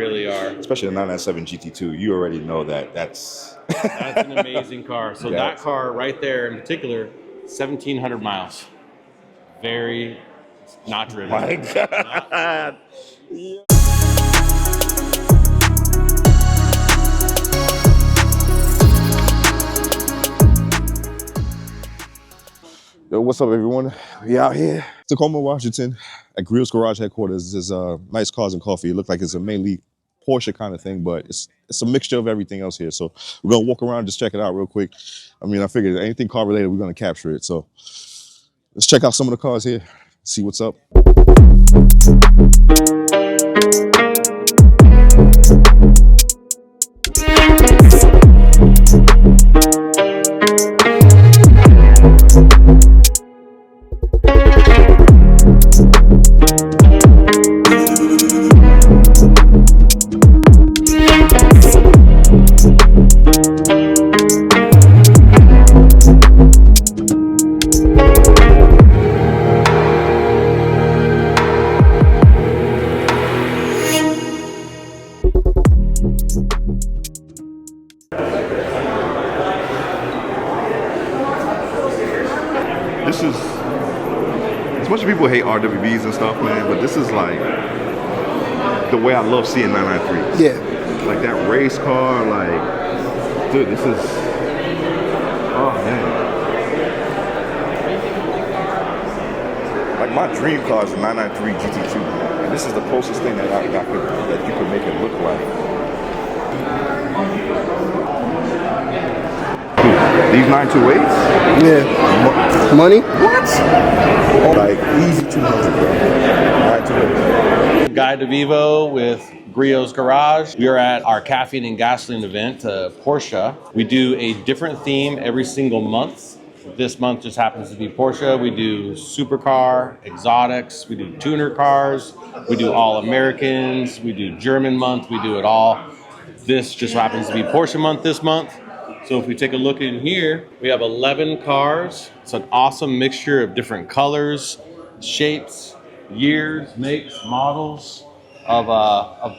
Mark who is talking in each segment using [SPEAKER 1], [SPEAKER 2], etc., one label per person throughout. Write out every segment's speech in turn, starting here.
[SPEAKER 1] Really are.
[SPEAKER 2] Especially the 997 GT2. You already know that that's
[SPEAKER 1] an amazing car. So that car right there in particular, 1,700 miles. Very not driven.
[SPEAKER 2] My God. Yo, what's up, everyone? We out here, Tacoma, Washington, at Griot's Garage headquarters. There's nice cars and coffee. It looks like it's a mainly Porsche kind of thing, but it's a mixture of everything else here. So we're gonna walk around, just check it out real quick. I mean, I figured anything car related, we're gonna capture it. So let's check out some of the cars here, see what's up. This is, as much as people hate RWBs and stuff, man, but this is like the way I love seeing 993s.
[SPEAKER 3] Yeah.
[SPEAKER 2] Like that race car, like, dude, this is, oh man. Like my dream car is a 993 GT2. And this is the closest thing that that you could make it look like. These 928s?
[SPEAKER 3] Yeah. Money?
[SPEAKER 2] What? Like easy 200, bro. 928.
[SPEAKER 1] Guy DeVivo with Griot's Garage. We are at our caffeine and gasoline event, Porsche. We do a different theme every single month. This month just happens to be Porsche. We do supercar, exotics, we do tuner cars, we do all Americans, we do German month, we do it all. This just happens to be Porsche month this month. So if we take a look in here, we have 11 cars. It's an awesome mixture of different colors, shapes, years, makes, models of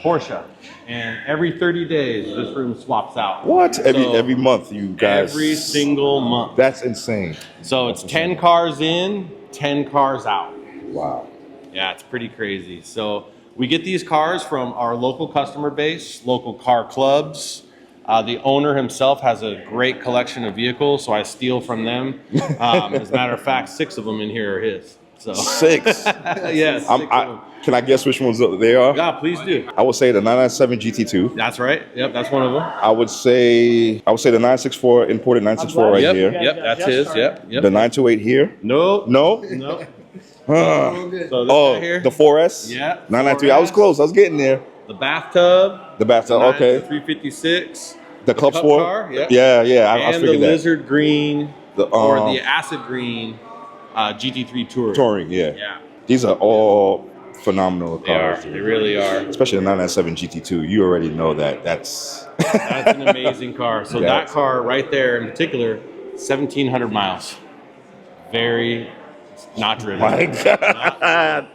[SPEAKER 1] Porsche. And every 30 days, this room swaps out.
[SPEAKER 2] What? Every month, you guys?
[SPEAKER 1] Every single month.
[SPEAKER 2] That's insane.
[SPEAKER 1] So it's 10 cars in, 10 cars out.
[SPEAKER 2] Wow.
[SPEAKER 1] Yeah, it's pretty crazy. So we get these cars from our local customer base, local car clubs. The owner himself has a great collection of vehicles, so I steal from them. As a matter of fact, 6 of them in here are his. So
[SPEAKER 2] 6?
[SPEAKER 1] Yes.
[SPEAKER 2] Can I guess which ones they are?
[SPEAKER 1] Yeah, please do.
[SPEAKER 2] I would say the 997 GT2.
[SPEAKER 1] That's right. Yep, that's one of them.
[SPEAKER 2] I would say the 964, imported 964 right here.
[SPEAKER 1] Yep, that's his. Yep.
[SPEAKER 2] The 928 here.
[SPEAKER 1] No.
[SPEAKER 2] No?
[SPEAKER 1] No.
[SPEAKER 2] Huh.
[SPEAKER 1] So this guy here.
[SPEAKER 2] The 4S?
[SPEAKER 1] Yeah.
[SPEAKER 2] 993. I was close. I was getting there.
[SPEAKER 1] The bathtub.
[SPEAKER 2] The bathtub, okay.
[SPEAKER 1] 356.
[SPEAKER 2] The Club Sport?
[SPEAKER 1] Car, yep.
[SPEAKER 2] Yeah. I
[SPEAKER 1] And
[SPEAKER 2] figured
[SPEAKER 1] the
[SPEAKER 2] that.
[SPEAKER 1] lizard green or the acid green GT3 Touring. Yeah.
[SPEAKER 2] These are all phenomenal cars.
[SPEAKER 1] They really are.
[SPEAKER 2] Especially the 997 GT2. You already know that that's
[SPEAKER 1] an amazing car. So that car right there in particular, 1,700 miles. Very not driven.
[SPEAKER 2] My God.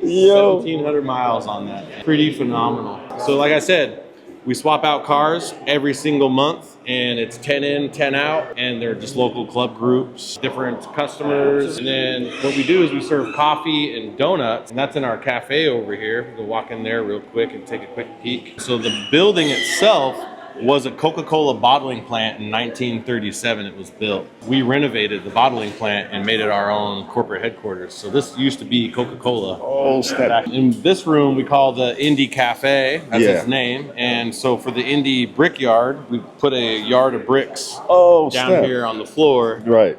[SPEAKER 2] Yo.
[SPEAKER 1] 1,700 miles on that. Pretty phenomenal. So like I said, we swap out cars every single month, and it's 10 in, 10 out, and they're just local club groups, different customers. And then what we do is we serve coffee and donuts, and that's in our cafe over here. We'll walk in there real quick and take a quick peek. So the building itself was a Coca-Cola bottling plant in 1937. It was built. We renovated the bottling plant and made it our own corporate headquarters. So this used to be Coca-Cola.
[SPEAKER 2] Oh, snap.
[SPEAKER 1] In this room, we call the Indy Cafe. That's its name. And so for the Indy Brickyard, we put a yard of bricks down here on the floor.
[SPEAKER 2] Right.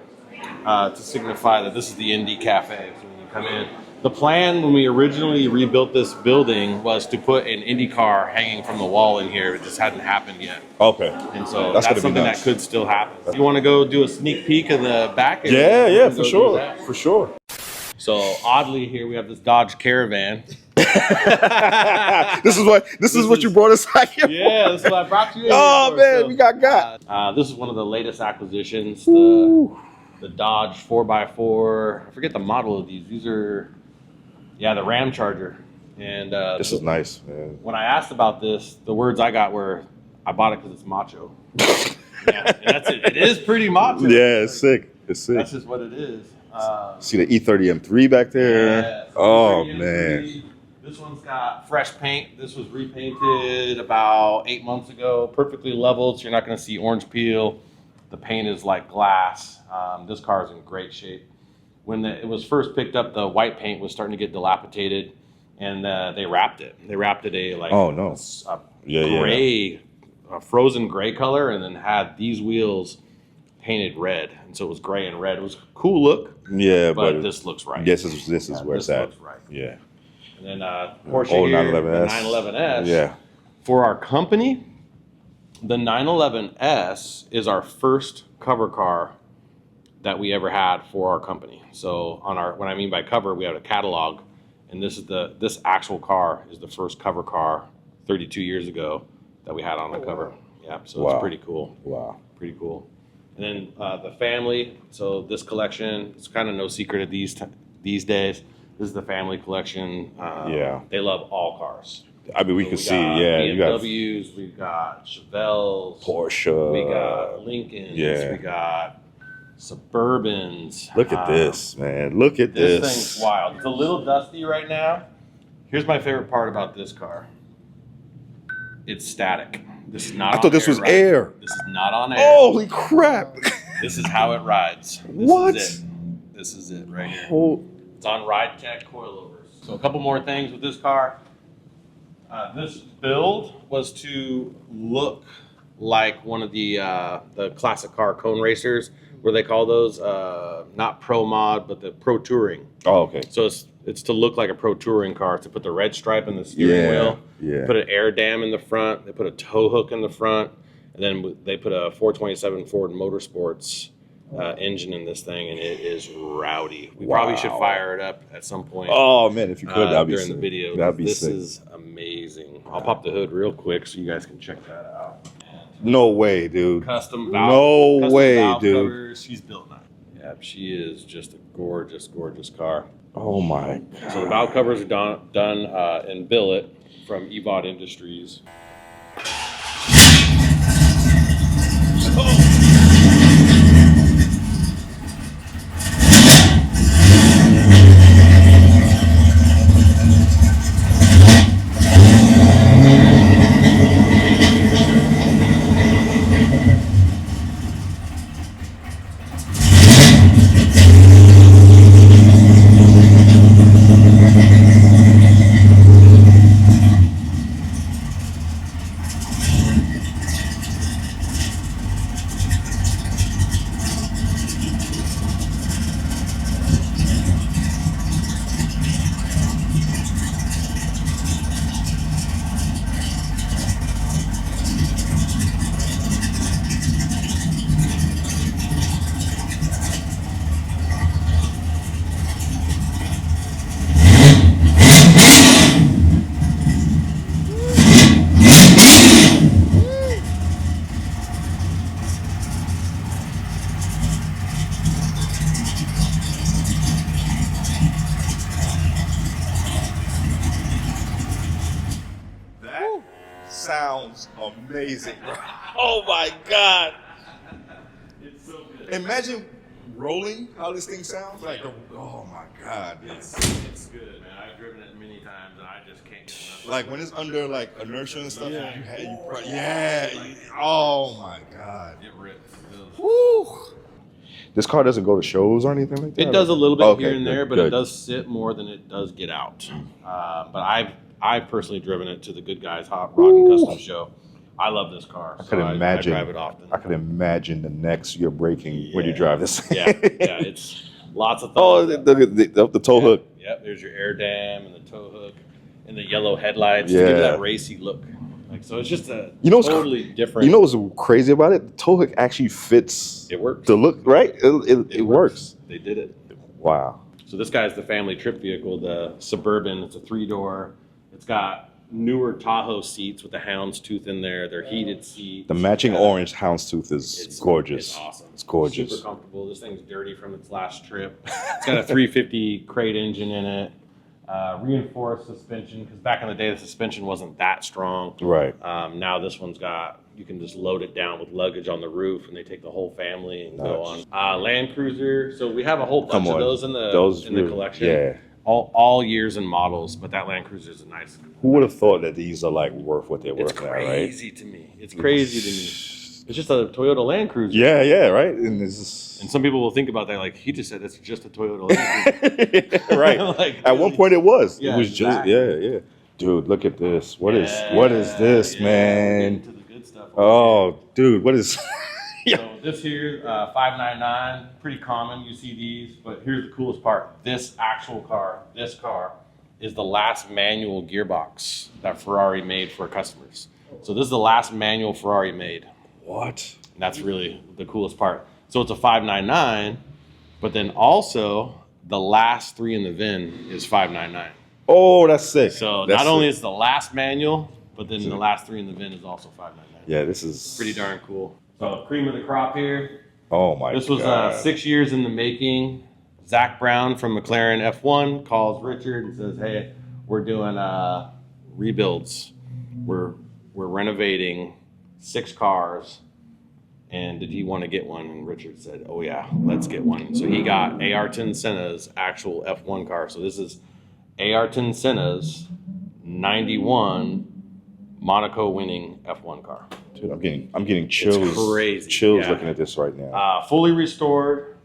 [SPEAKER 1] To signify that this is the Indy Cafe. So when you come in, the plan when we originally rebuilt this building was to put an Indy car hanging from the wall in here. It just hadn't happened yet.
[SPEAKER 2] Okay.
[SPEAKER 1] And so that's something that could still happen. You want to go do a sneak peek of the back?
[SPEAKER 2] Yeah, for sure. For sure.
[SPEAKER 1] So oddly here we have this Dodge Caravan.
[SPEAKER 2] This is what you brought us out here.
[SPEAKER 1] Yeah, this is what I brought you in.
[SPEAKER 2] Oh
[SPEAKER 1] for.
[SPEAKER 2] man,
[SPEAKER 1] So,
[SPEAKER 2] we got.
[SPEAKER 1] This is one of the latest acquisitions. The Dodge 4x4. I forget the model of these. These are, the Ram Charger. And
[SPEAKER 2] This is nice, man.
[SPEAKER 1] when I asked about this, the words I got were, "I bought it because it's macho." Yeah, and that's it. It is pretty macho.
[SPEAKER 2] Yeah, it's sick. It's sick.
[SPEAKER 1] That's just what it is.
[SPEAKER 2] See the E30 M3 back there?
[SPEAKER 1] Yeah,
[SPEAKER 2] Oh,
[SPEAKER 1] E30
[SPEAKER 2] man.
[SPEAKER 1] M3. This one's got fresh paint. This was repainted about 8 months ago. Perfectly leveled, so you're not going to see orange peel. The paint is like glass. This car is in great shape. When it was first picked up, the white paint was starting to get dilapidated, and they wrapped it. They wrapped it a gray, a frozen gray color, and then had these wheels painted red, and so it was gray and red. It was a cool look.
[SPEAKER 2] Yeah,
[SPEAKER 1] but this looks right.
[SPEAKER 2] Yes, this is where it's at.
[SPEAKER 1] Looks right.
[SPEAKER 2] Yeah.
[SPEAKER 1] And then Porsche here, the 911S.
[SPEAKER 2] Yeah.
[SPEAKER 1] For our company, the 911S is our first cover car that we ever had for our company. So when I mean by cover, we have a catalog, and this actual car is the first cover car 32 years ago that we had on the cover. Yeah, so it's pretty cool.
[SPEAKER 2] Wow.
[SPEAKER 1] Pretty cool. And then the family. So this collection, it's kind of no secret at these days. This is the family collection. They love all cars.
[SPEAKER 2] I mean, we can see, you got
[SPEAKER 1] BMWs, we've got Chevelles,
[SPEAKER 2] Porsche,
[SPEAKER 1] we got Lincolns, we got Suburbans.
[SPEAKER 2] Look at this, man. Look at this.
[SPEAKER 1] This thing's wild. It's a little dusty right now. Here's my favorite part about this car. It's static. This is not.
[SPEAKER 2] I thought this was air.
[SPEAKER 1] This is not on air.
[SPEAKER 2] Holy crap!
[SPEAKER 1] This is how it rides.
[SPEAKER 2] What?
[SPEAKER 1] This is it right here. It's on Ride Tech coilovers. So a couple more things with this car. This build was to look like one of the classic car cone racers, where they call those not pro mod, but the pro touring.
[SPEAKER 2] Oh, okay.
[SPEAKER 1] So it's to look like a pro touring car. To put the red stripe in the steering wheel.
[SPEAKER 2] Yeah.
[SPEAKER 1] Put an air dam in the front. They put a tow hook in the front, and then they put a 427 Ford Motorsports engine in this thing, and it is rowdy. We probably should fire it up at some point.
[SPEAKER 2] Oh man, if you could, that'd be
[SPEAKER 1] during
[SPEAKER 2] sick.
[SPEAKER 1] the video.
[SPEAKER 2] That'd be
[SPEAKER 1] this
[SPEAKER 2] sick.
[SPEAKER 1] is amazing. I'll pop the hood real quick so you guys can check that out.
[SPEAKER 2] No way, dude.
[SPEAKER 1] Custom
[SPEAKER 2] No way,
[SPEAKER 1] valve
[SPEAKER 2] dude.
[SPEAKER 1] Covers. She's built nice. Yeah, she is just a gorgeous, gorgeous car.
[SPEAKER 2] Oh my god.
[SPEAKER 1] So the valve covers are done in billet from EVOD Industries.
[SPEAKER 2] Sounds amazing, bro. Oh my god.
[SPEAKER 1] It's so good.
[SPEAKER 2] Imagine rolling how this thing sounds like. Oh my god.
[SPEAKER 1] It's good, man. I've driven it many times, and I just can't get enough.
[SPEAKER 2] Like when it's under like inertia and stuff. Oh my god.
[SPEAKER 1] It rips.
[SPEAKER 2] Woo. This car doesn't go to shows or anything like that?
[SPEAKER 1] It does a little bit here and
[SPEAKER 2] good,
[SPEAKER 1] there, but
[SPEAKER 2] good.
[SPEAKER 1] it does sit more than it does get out. But I've personally driven it to the Good Guys Hot Rod and Custom Show. I love this car.
[SPEAKER 2] I could imagine.
[SPEAKER 1] I drive it often.
[SPEAKER 2] I could imagine the necks you're breaking when you drive this.
[SPEAKER 1] yeah, it's lots of things.
[SPEAKER 2] Oh, the tow hook.
[SPEAKER 1] Yep, there's your air dam and the tow hook and the yellow headlights
[SPEAKER 2] Yeah.
[SPEAKER 1] to give it that racy look. Like, so it's just a totally different.
[SPEAKER 2] You know what's crazy about it? The tow hook actually fits.
[SPEAKER 1] It works.
[SPEAKER 2] The look, right? It works.
[SPEAKER 1] They did it.
[SPEAKER 2] Wow.
[SPEAKER 1] So this guy's the family trip vehicle, the Suburban. It's a 3-door. It's got newer Tahoe seats with the houndstooth in there. They're heated seats.
[SPEAKER 2] The matching orange houndstooth is gorgeous.
[SPEAKER 1] It's awesome.
[SPEAKER 2] It's gorgeous.
[SPEAKER 1] Super comfortable. This thing's dirty from its last trip. It's got a 350 crate engine in it. Reinforced suspension, because back in the day the suspension wasn't that strong.
[SPEAKER 2] Right.
[SPEAKER 1] Now this one's got, you can just load it down with luggage on the roof, and they take the whole family and go on. Land Cruiser. So we have a whole bunch of those in the collection.
[SPEAKER 2] Yeah.
[SPEAKER 1] All years and models, but that Land Cruiser is a nice.
[SPEAKER 2] Who would have thought that these are like worth what they're worth?
[SPEAKER 1] It's
[SPEAKER 2] now, right?
[SPEAKER 1] crazy to me. It's crazy to me. It's just a Toyota Land Cruiser.
[SPEAKER 2] Yeah, right. And this is...
[SPEAKER 1] And some people will think about that like, he just said it's just a Toyota Land Cruiser.
[SPEAKER 2] Right.
[SPEAKER 1] Like,
[SPEAKER 2] at one point it was.
[SPEAKER 1] Yeah,
[SPEAKER 2] it was
[SPEAKER 1] exactly.
[SPEAKER 2] just yeah. Dude, look at this. What is this, man?
[SPEAKER 1] To the good stuff.
[SPEAKER 2] Oh, dude, what is?
[SPEAKER 1] So this here, 599, pretty common. You see these, but here's the coolest part. This car is the last manual gearbox that Ferrari made for customers. So this is the last manual Ferrari made.
[SPEAKER 2] What?
[SPEAKER 1] And that's really the coolest part. So it's a 599, but then also the last 3 in the VIN is 599.
[SPEAKER 2] Oh, that's sick.
[SPEAKER 1] So
[SPEAKER 2] that's
[SPEAKER 1] not only
[SPEAKER 2] sick.
[SPEAKER 1] is the last manual, but then the last 3 in the VIN is also 599.
[SPEAKER 2] Yeah, this is
[SPEAKER 1] Pretty darn cool. So cream of the crop here.
[SPEAKER 2] Oh my God.
[SPEAKER 1] This was 6 years in the making. Zach Brown from McLaren F1 calls Richard and says, "Hey, we're doing rebuilds. We're renovating 6 cars, and did he want to get one?" And Richard said, "Oh yeah, let's get one." So he got Ayrton Senna's actual F1 car. So this is Ayrton Senna's 91 Monaco winning F1 car.
[SPEAKER 2] Dude, I'm getting chills.
[SPEAKER 1] It's crazy.
[SPEAKER 2] Chills
[SPEAKER 1] Yeah.
[SPEAKER 2] looking at this right now.
[SPEAKER 1] Fully restored.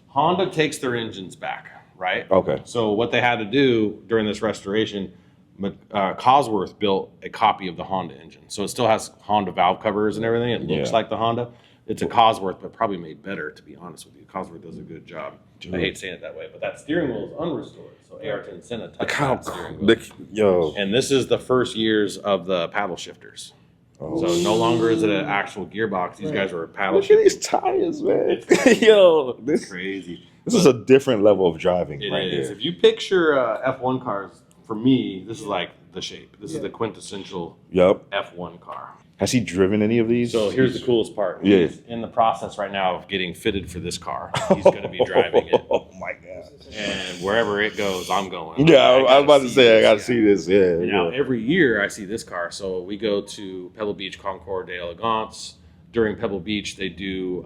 [SPEAKER 1] Honda takes their engines back, right?
[SPEAKER 2] Okay.
[SPEAKER 1] So what they had to do during this restoration, Cosworth built a copy of the Honda engine. So it still has Honda valve covers and everything. It looks like the Honda. It's a Cosworth, but probably made better, to be honest with you. Cosworth does a good job. Dude. I hate saying it that way, but that steering wheel is unrestored. So Ayrton Senna touched that steering wheel.
[SPEAKER 2] Yo.
[SPEAKER 1] And this is the first years of the paddle shifters. So no longer is it an actual gearbox. These guys are paddle
[SPEAKER 2] Look
[SPEAKER 1] shifters.
[SPEAKER 2] at these tires, man. Yo,
[SPEAKER 1] It's crazy.
[SPEAKER 2] This is a different level of driving
[SPEAKER 1] It
[SPEAKER 2] right
[SPEAKER 1] is.
[SPEAKER 2] here.
[SPEAKER 1] If you picture F1 cars, for me, this is like the shape. This is the quintessential F1 car.
[SPEAKER 2] Has he driven any of these?
[SPEAKER 1] So here's the coolest part.
[SPEAKER 2] Yeah.
[SPEAKER 1] He's in the process right now of getting fitted for this car. He's going to be driving it.
[SPEAKER 2] Oh my God.
[SPEAKER 1] And wherever it goes, I'm going.
[SPEAKER 2] Yeah, I was about to say, I got to see this. Yeah.
[SPEAKER 1] Now, every year I see this car. So we go to Pebble Beach Concours d'Elegance. During Pebble Beach, they do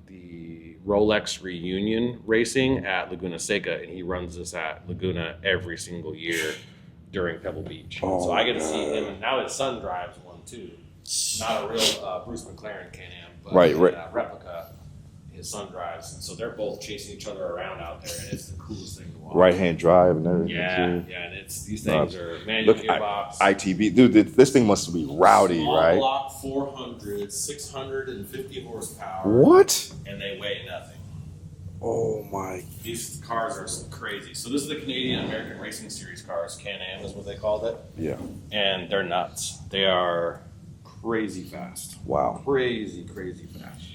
[SPEAKER 1] the Rolex reunion racing at Laguna Seca, and he runs this at Laguna every single year during Pebble Beach. So I get to see him, and now his son drives one too. Not a real Bruce McLaren Can-Am, but a replica. His son drives, and so they're both chasing each other around out there, and it's the coolest thing to watch.
[SPEAKER 2] Right-hand drive and everything.
[SPEAKER 1] Yeah, and it's these things are manual gearbox.
[SPEAKER 2] ITB, dude, this thing must be rowdy,
[SPEAKER 1] Small
[SPEAKER 2] right?
[SPEAKER 1] block 400, 650 horsepower.
[SPEAKER 2] What?
[SPEAKER 1] And they weigh nothing.
[SPEAKER 2] Oh my!
[SPEAKER 1] These cars are crazy. So this is the Canadian American Racing Series cars. Can-Am is what they called it.
[SPEAKER 2] Yeah.
[SPEAKER 1] And they're nuts. They are crazy fast.
[SPEAKER 2] Wow.
[SPEAKER 1] Crazy fast.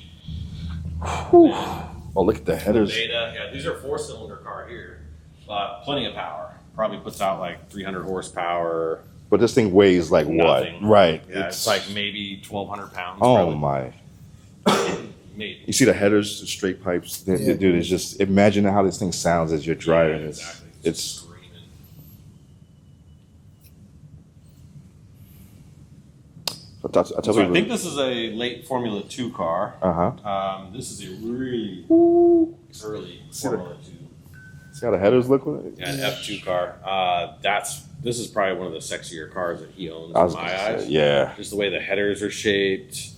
[SPEAKER 2] Oh, look at the headers.
[SPEAKER 1] Beta, yeah, these are 4-cylinder car here, but plenty of power. Probably puts out like 300 horsepower.
[SPEAKER 2] But this thing weighs like
[SPEAKER 1] Nothing.
[SPEAKER 2] what? Right.
[SPEAKER 1] Yeah, it's like maybe 1,200 pounds.
[SPEAKER 2] Oh
[SPEAKER 1] probably.
[SPEAKER 2] my.
[SPEAKER 1] Maybe.
[SPEAKER 2] You see the headers, the straight pipes. Dude, it's just, imagine how this thing sounds as you're driving.
[SPEAKER 1] Yeah, exactly.
[SPEAKER 2] It's
[SPEAKER 1] screaming.
[SPEAKER 2] I
[SPEAKER 1] I think this is a late Formula 2 car. This is a really early Formula 2.
[SPEAKER 2] See how the headers look with it?
[SPEAKER 1] Yeah, an F2 car. This is probably one of the sexier cars that he owns
[SPEAKER 2] I was
[SPEAKER 1] in my
[SPEAKER 2] gonna
[SPEAKER 1] eyes.
[SPEAKER 2] say, yeah.
[SPEAKER 1] Just the way the headers are shaped.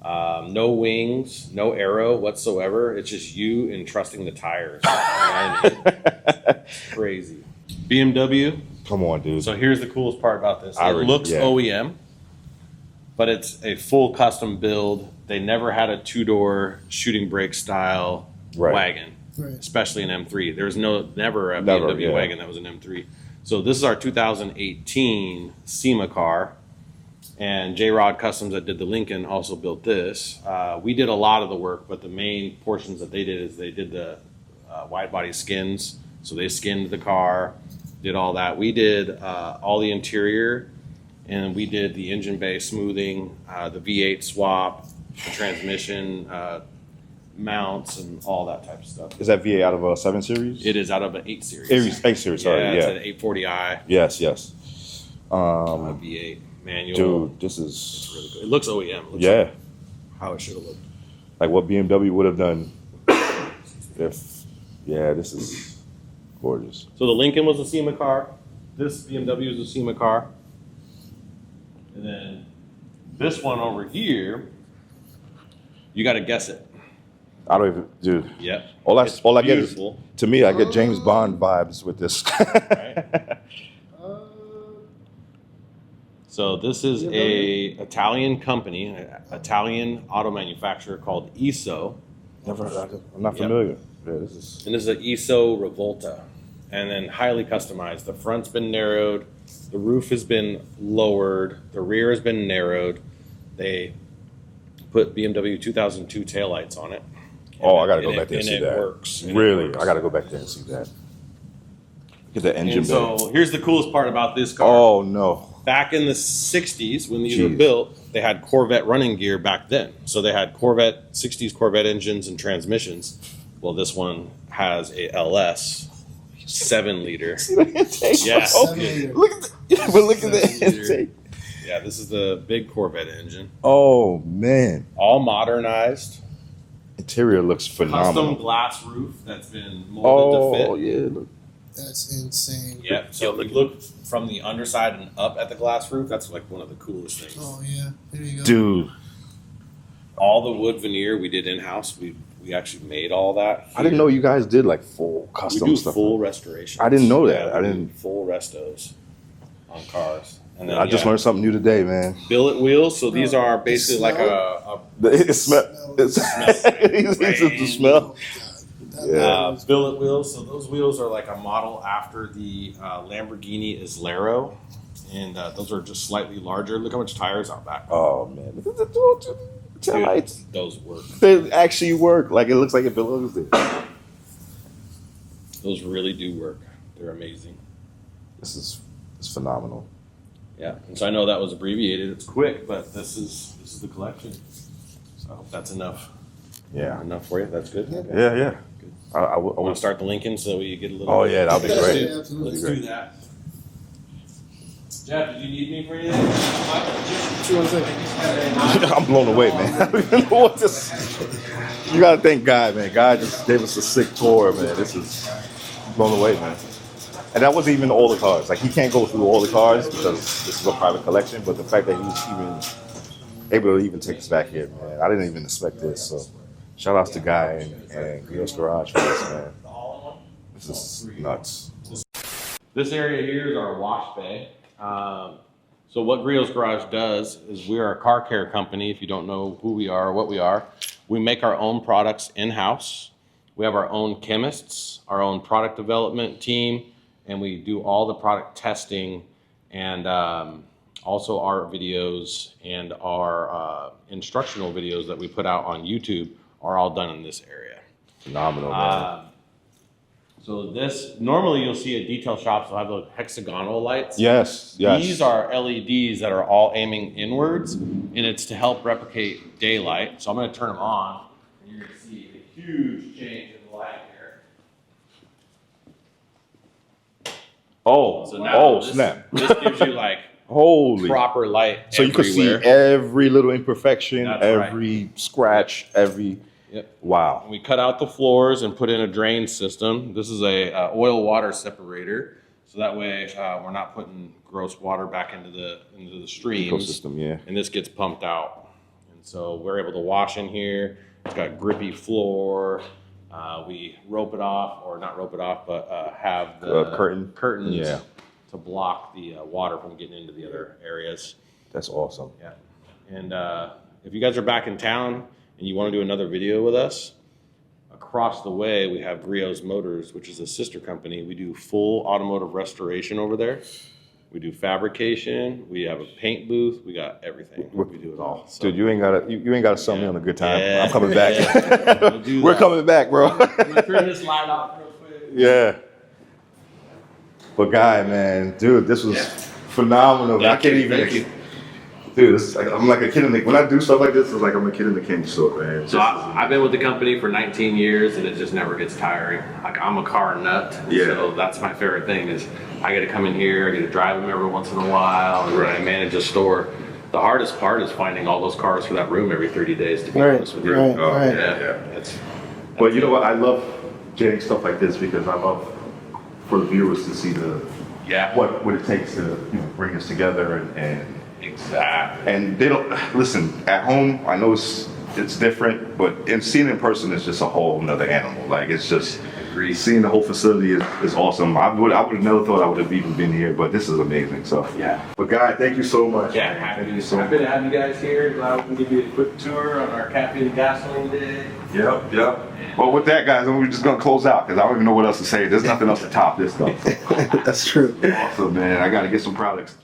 [SPEAKER 1] No wings, no arrow whatsoever. It's just you entrusting the tires. You know what I mean? Crazy. BMW.
[SPEAKER 2] Come on, dude.
[SPEAKER 1] So here's the coolest part about this. It looks OEM, but it's a full custom build. They never had a 2-door shooting brake style wagon, especially an M3. There's never a BMW wagon that was an M3. So this is our 2018 SEMA car. And J-Rod Customs that did the Lincoln also built this. We did a lot of the work, but the main portions that they did is they did the wide body skins. So they skinned the car, did all that. We did all the interior, and we did the engine bay smoothing, the V8 swap, the transmission, mounts and all that type of stuff.
[SPEAKER 2] Is that V8 out of a 7 Series?
[SPEAKER 1] It is out of an 8 Series.
[SPEAKER 2] 8 Series, sorry.
[SPEAKER 1] Yeah,
[SPEAKER 2] Yeah.
[SPEAKER 1] it's an 840i.
[SPEAKER 2] Yes.
[SPEAKER 1] V8 manual.
[SPEAKER 2] Dude, this
[SPEAKER 1] It's
[SPEAKER 2] is
[SPEAKER 1] really good. It looks OEM. It looks
[SPEAKER 2] yeah,
[SPEAKER 1] like how it should have looked.
[SPEAKER 2] like what BMW would have done. This is gorgeous.
[SPEAKER 1] So the Lincoln was a SEMA car. This BMW is a SEMA car. And then this one over here, you got to guess it.
[SPEAKER 2] I don't even, dude.
[SPEAKER 1] Yep.
[SPEAKER 2] All I get is,
[SPEAKER 1] beautiful.
[SPEAKER 2] to me, I get James Bond vibes with this.
[SPEAKER 1] Right? So this is a Italian company, Italian auto manufacturer called ISO.
[SPEAKER 2] I'm not familiar. Yeah, this is.
[SPEAKER 1] And this is an ISO Revolta. And then highly customized. The front's been narrowed. The roof has been lowered. The rear has been narrowed. They put BMW 2002 taillights on it.
[SPEAKER 2] Oh, I got to go back there and see that.
[SPEAKER 1] Works.
[SPEAKER 2] Really? I got to go back there and see that. Get the engine
[SPEAKER 1] And
[SPEAKER 2] bay.
[SPEAKER 1] so here's the coolest part about this car.
[SPEAKER 2] Oh, no.
[SPEAKER 1] Back in the 60s, when these were built, they had Corvette running gear back then. So they had 60s Corvette engines and transmissions. Well, this one has a LS 7-liter.
[SPEAKER 2] See the intake?
[SPEAKER 1] Yeah.
[SPEAKER 2] Look at the intake.
[SPEAKER 1] Yeah, this is the big Corvette engine.
[SPEAKER 2] Oh, man.
[SPEAKER 1] All modernized.
[SPEAKER 2] Interior looks phenomenal.
[SPEAKER 1] Custom glass roof that's been molded to fit.
[SPEAKER 2] Oh, yeah. Look.
[SPEAKER 3] That's insane.
[SPEAKER 1] Yep. So if you look from the underside and up at the glass roof, that's like one of the coolest things.
[SPEAKER 3] Oh yeah, there you go.
[SPEAKER 2] Dude.
[SPEAKER 1] All the wood veneer we did in-house. We actually made all that here.
[SPEAKER 2] I didn't know you guys did like full
[SPEAKER 1] We
[SPEAKER 2] custom
[SPEAKER 1] do
[SPEAKER 2] stuff.
[SPEAKER 1] full restoration.
[SPEAKER 2] I didn't know that.
[SPEAKER 1] Yeah,
[SPEAKER 2] I
[SPEAKER 1] we do
[SPEAKER 2] didn't.
[SPEAKER 1] full restos on cars. And then
[SPEAKER 2] I just learned something new today, man.
[SPEAKER 1] billet wheels. So these are basically like a
[SPEAKER 2] It smell. It's the smell. Yeah.
[SPEAKER 1] billet wheels. So those wheels are like a model after the Lamborghini Islero, and those are just slightly larger. Look how much tires out back.
[SPEAKER 2] Oh man, look at the
[SPEAKER 1] Dude, those work.
[SPEAKER 2] They actually work. Like it looks like it belongs there.
[SPEAKER 1] Those really do work. They're amazing.
[SPEAKER 2] It's phenomenal.
[SPEAKER 1] Yeah, and so I know that was abbreviated. It's quick, but this is the collection. So I hope that's enough.
[SPEAKER 2] Yeah.
[SPEAKER 1] Enough for you. That's good.
[SPEAKER 2] Yeah.
[SPEAKER 1] Good.
[SPEAKER 2] I
[SPEAKER 1] Want to start the Lincoln so we get a little.
[SPEAKER 2] Oh yeah, that'll be great.
[SPEAKER 1] Let's do that. Jeff, did you need me for anything?
[SPEAKER 3] What you want to say?
[SPEAKER 2] I'm blown away, man. I don't even know what this. You gotta thank God, man. God just gave us a sick tour, man. This is blown away, man. And that wasn't even all the cars. Like he can't go through all the cars because this is a private collection. But the fact that he's even able to even take us back here, man, I didn't even expect this. So shout outs to Guy and Griot's Garage for this, man. This is nuts.
[SPEAKER 1] This area here is our wash bay. So what Griot's Garage does is we are a car care company. If you don't know who we are or what we are, we make our own products in-house. We have our own chemists, our own product development team, and we do all the product testing and also our videos and our instructional videos that we put out on YouTube are all done in this area.
[SPEAKER 2] Phenomenal, man.
[SPEAKER 1] So this, normally you'll see at detail shops, they'll have those hexagonal lights.
[SPEAKER 2] Yes.
[SPEAKER 1] These are LEDs that are all aiming inwards, and it's to help replicate daylight. So I'm going to turn them on, and you're going to see a huge change in the light here. So now
[SPEAKER 2] snap.
[SPEAKER 1] This gives you like
[SPEAKER 2] Holy.
[SPEAKER 1] proper light
[SPEAKER 2] So you can see every little imperfection,
[SPEAKER 1] That's
[SPEAKER 2] every scratch, every.
[SPEAKER 1] Yep.
[SPEAKER 2] Wow.
[SPEAKER 1] We cut out the floors and put in a drain system. This is a oil water separator, so that way we're not putting gross water back into the streams.
[SPEAKER 2] Ecosystem, yeah.
[SPEAKER 1] And this gets pumped out, and so we're able to wash in here. It's got grippy floor. We rope it off, or not rope it off, but have the curtains
[SPEAKER 2] Yeah.
[SPEAKER 1] to block the water from getting into the other areas.
[SPEAKER 2] That's awesome.
[SPEAKER 1] Yeah. And if you guys are back in town and you want to do another video with us, across the way we have Griot's Motors, which is a sister company. We do full automotive restoration over there. We do fabrication. We have a paint booth. We got everything. We do it all. So.
[SPEAKER 2] Dude, you ain't gotta sell me on a good time.
[SPEAKER 1] Yeah.
[SPEAKER 2] I'm coming back.
[SPEAKER 1] Yeah. We'll
[SPEAKER 2] We're coming back, bro.
[SPEAKER 1] I'm gonna turn this light off real quick.
[SPEAKER 2] Yeah. But Guy, man, dude, this was phenomenal.
[SPEAKER 1] Yeah,
[SPEAKER 2] I can't
[SPEAKER 1] thank you.
[SPEAKER 2] even. Dude, I'm like a kid in the, when I do stuff like this, it's like I'm a kid in the candy store, man.
[SPEAKER 1] So I've been with the company for 19 years, and it just never gets tiring. Like, I'm a car nut, so that's my favorite thing is I get to come in here, I get to drive them every once in a while, and I manage a store. The hardest part is finding all those cars for that room every 30 days, to be honest with you.
[SPEAKER 2] But you know what? I love getting stuff like this because I love for the viewers to see what it takes to bring us together and
[SPEAKER 1] exactly.
[SPEAKER 2] And they don't listen at home. I know it's different, but seeing it in person is just a whole nother animal. Like it's just seeing the whole facility is awesome. I would have never thought I would have even been here, but this is amazing. So But Guy, thank you so much.
[SPEAKER 1] Yeah, happy to have you guys here. Glad we can give you a quick tour on our caffeine and gasoline day.
[SPEAKER 2] Yep. Well, with that, guys, we're just gonna close out because I don't even know what else to say. There's nothing else to top this stuff.
[SPEAKER 3] That's true.
[SPEAKER 2] Awesome, man. I got to get some products.